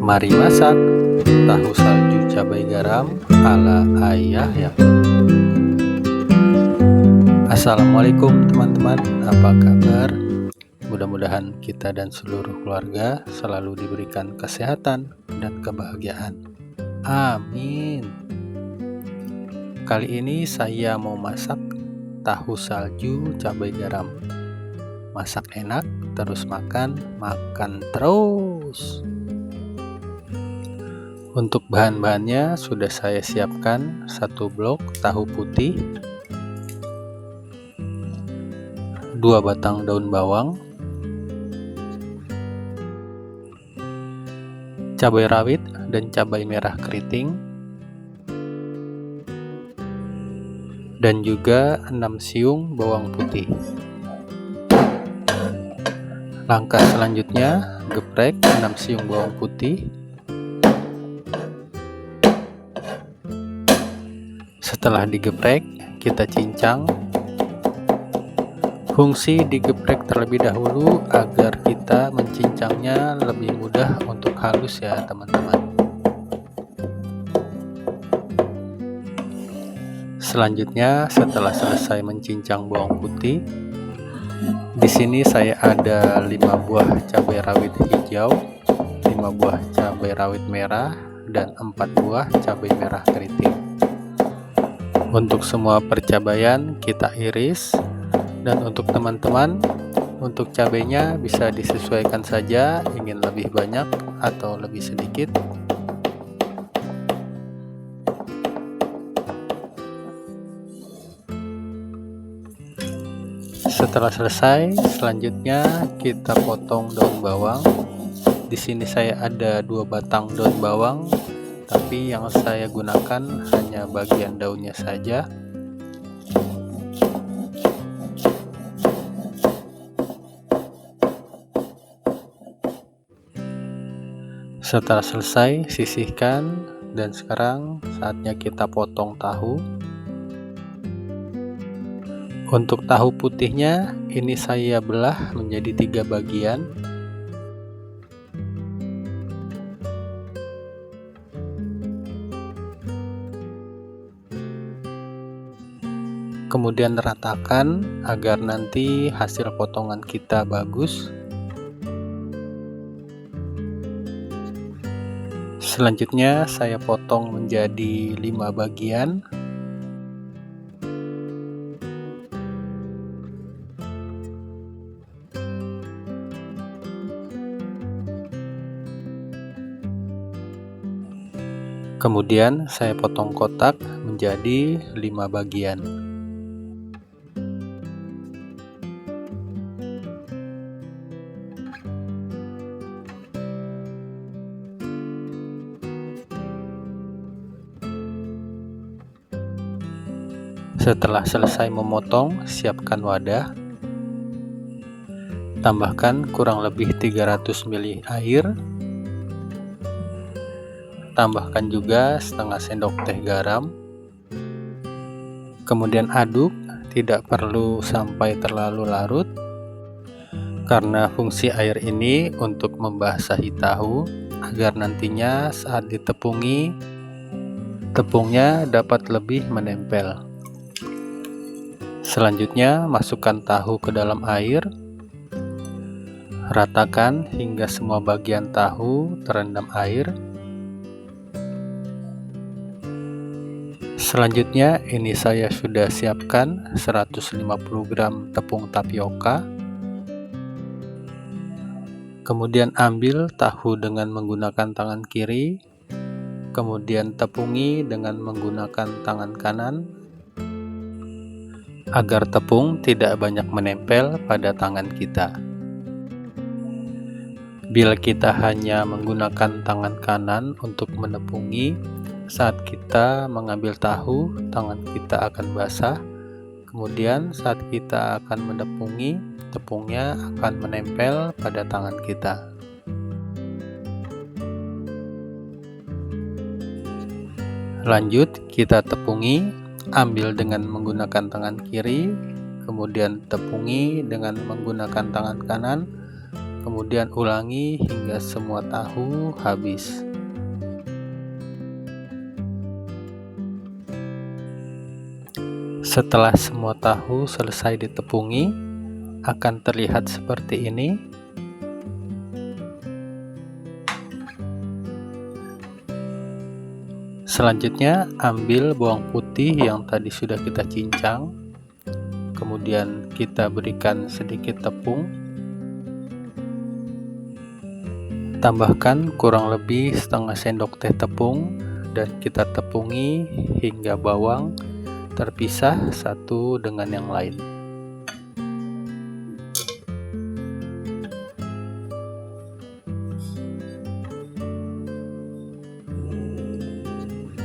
Mari masak tahu salju cabai garam ala ayah ya. Assalamualaikum teman-teman, apa kabar? Mudah-mudahan kita dan seluruh keluarga selalu diberikan kesehatan dan kebahagiaan. Amin. Kali ini saya mau masak tahu salju cabai garam. Masak enak, terus makan terus. Untuk bahan-bahannya sudah saya siapkan 1 blok tahu putih, 2 batang daun bawang, cabai rawit dan cabai merah keriting, dan juga 6 siung bawang putih. Langkah selanjutnya, geprek 6 siung bawang putih. Setelah digeprek, kita cincang. Fungsi digeprek terlebih dahulu agar kita mencincangnya lebih mudah untuk halus ya teman-teman. Selanjutnya, setelah selesai mencincang bawang putih, di sini saya ada 5 buah cabai rawit hijau, 5 buah cabai rawit merah, dan 4 buah cabai merah keriting. Untuk semua percabaian kita iris, dan untuk teman-teman, untuk cabainya bisa disesuaikan saja, ingin lebih banyak atau lebih sedikit. Setelah selesai, selanjutnya kita potong daun bawang. Di sini saya ada 2 batang daun bawang, tapi yang saya gunakan hanya bagian daunnya saja. Setelah selesai, sisihkan, dan sekarang saatnya kita potong tahu. Untuk tahu putihnya, ini saya belah menjadi 3 bagian. Kemudian ratakan agar nanti hasil potongan kita bagus. Selanjutnya saya potong menjadi 5 bagian. Kemudian saya potong kotak menjadi 5 bagian. Setelah selesai memotong, siapkan wadah. Tambahkan kurang lebih 300 ml air. Tambahkan juga setengah sendok teh garam. Kemudian aduk, tidak perlu sampai terlalu larut, karena fungsi air ini untuk membasahi tahu agar nantinya saat ditepungi, tepungnya dapat lebih menempel. Selanjutnya, masukkan tahu ke dalam air. Ratakan hingga semua bagian tahu terendam air. Selanjutnya, ini saya sudah siapkan 150 gram tepung tapioka. Kemudian ambil tahu dengan menggunakan tangan kiri, kemudian tepungi dengan menggunakan tangan kanan, agar tepung tidak banyak menempel pada tangan kita. Bila kita hanya menggunakan tangan kanan untuk menepungi, saat kita mengambil tahu, tangan kita akan basah. Kemudian saat kita akan menepungi, tepungnya akan menempel pada tangan kita. Lanjut, kita tepungi. Ambil dengan menggunakan tangan kiri, kemudian tepungi dengan menggunakan tangan kanan, Kemudian ulangi hingga semua tahu habis. Setelah semua tahu selesai ditepungi, akan terlihat seperti ini. Selanjutnya, ambil bawang putih yang tadi sudah kita cincang, kemudian kita berikan sedikit tepung. Tambahkan kurang lebih setengah sendok teh tepung dan kita tepungi hingga bawang terpisah satu dengan yang lain.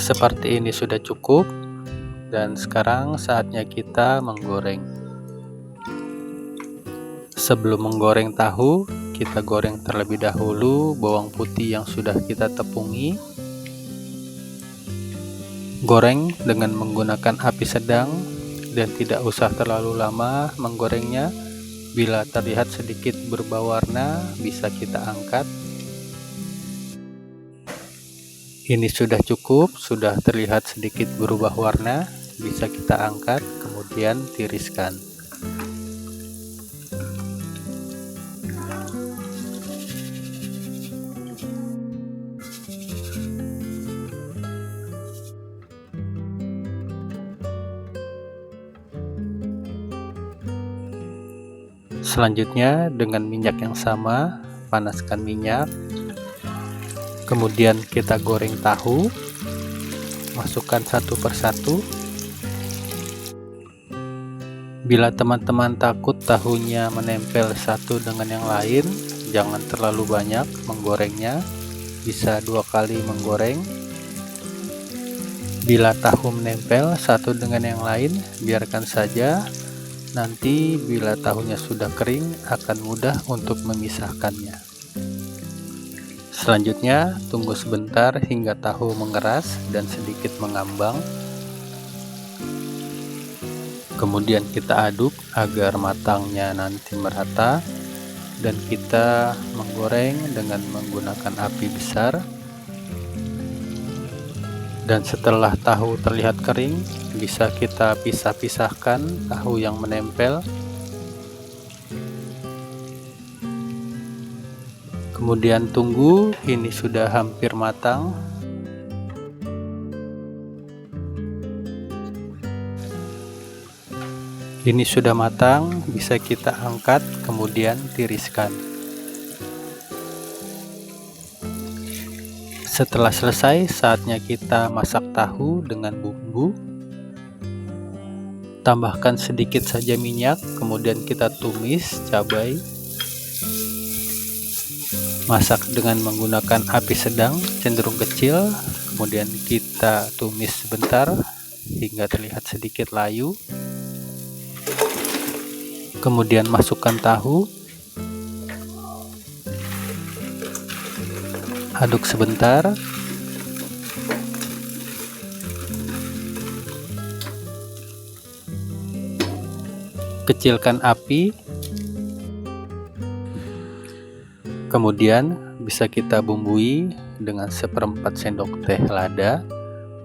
Seperti ini sudah cukup, dan sekarang saatnya kita menggoreng. Sebelum menggoreng tahu, kita goreng terlebih dahulu bawang putih yang sudah kita tepungi. Goreng dengan menggunakan api sedang dan tidak usah terlalu lama menggorengnya. Bila terlihat sedikit berubah warna, bisa kita angkat. Ini sudah cukup, sudah terlihat sedikit berubah warna, bisa kita angkat, kemudian tiriskan. Selanjutnya dengan minyak yang sama, panaskan minyak. Kemudian kita goreng tahu. Masukkan satu persatu. Bila teman-teman takut tahunya menempel satu dengan yang lain, jangan terlalu banyak menggorengnya. Bisa 2 kali menggoreng. Bila tahu menempel satu dengan yang lain, biarkan saja. Nanti bila tahunya sudah kering, akan mudah untuk memisahkannya. Selanjutnya, tunggu sebentar hingga tahu mengeras dan sedikit mengambang. Kemudian kita aduk agar matangnya nanti merata, dan kita menggoreng dengan menggunakan api besar. Dan setelah tahu terlihat kering, bisa kita pisah-pisahkan tahu yang menempel. Kemudian tunggu, ini sudah hampir matang. Ini sudah matang, bisa kita angkat, kemudian tiriskan. Setelah selesai, saatnya kita masak tahu dengan bumbu. Tambahkan sedikit saja minyak, kemudian kita tumis cabai. Masak dengan menggunakan api sedang cenderung kecil, kemudian kita tumis sebentar hingga terlihat sedikit layu. Kemudian masukkan tahu. Aduk sebentar. Kecilkan api. Kemudian bisa kita bumbui dengan 1/4 sendok teh lada,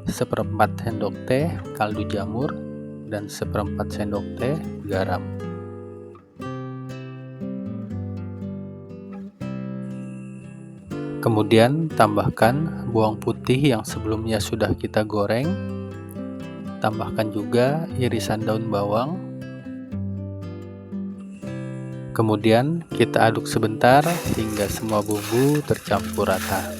1/4 sendok teh kaldu jamur, dan 1/4 sendok teh garam. Kemudian tambahkan bawang putih yang sebelumnya sudah kita goreng. Tambahkan juga irisan daun bawang. Kemudian kita aduk sebentar hingga semua bumbu tercampur rata.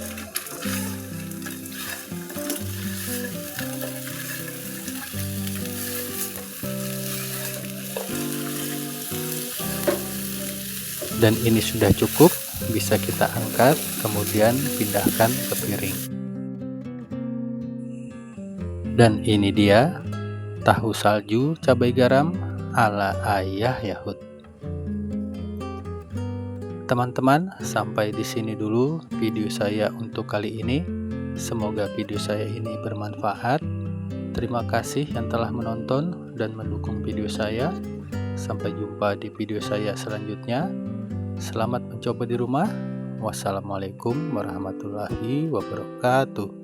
Dan ini sudah cukup, bisa kita angkat, kemudian pindahkan ke piring. Dan ini dia tahu salju cabai garam ala Ayah Yahud. Teman-teman, sampai di sini dulu video saya untuk kali ini. Semoga video saya ini bermanfaat. Terima kasih yang telah menonton dan mendukung video saya. Sampai jumpa di video saya selanjutnya. Selamat mencoba di rumah. Wassalamualaikum warahmatullahi wabarakatuh.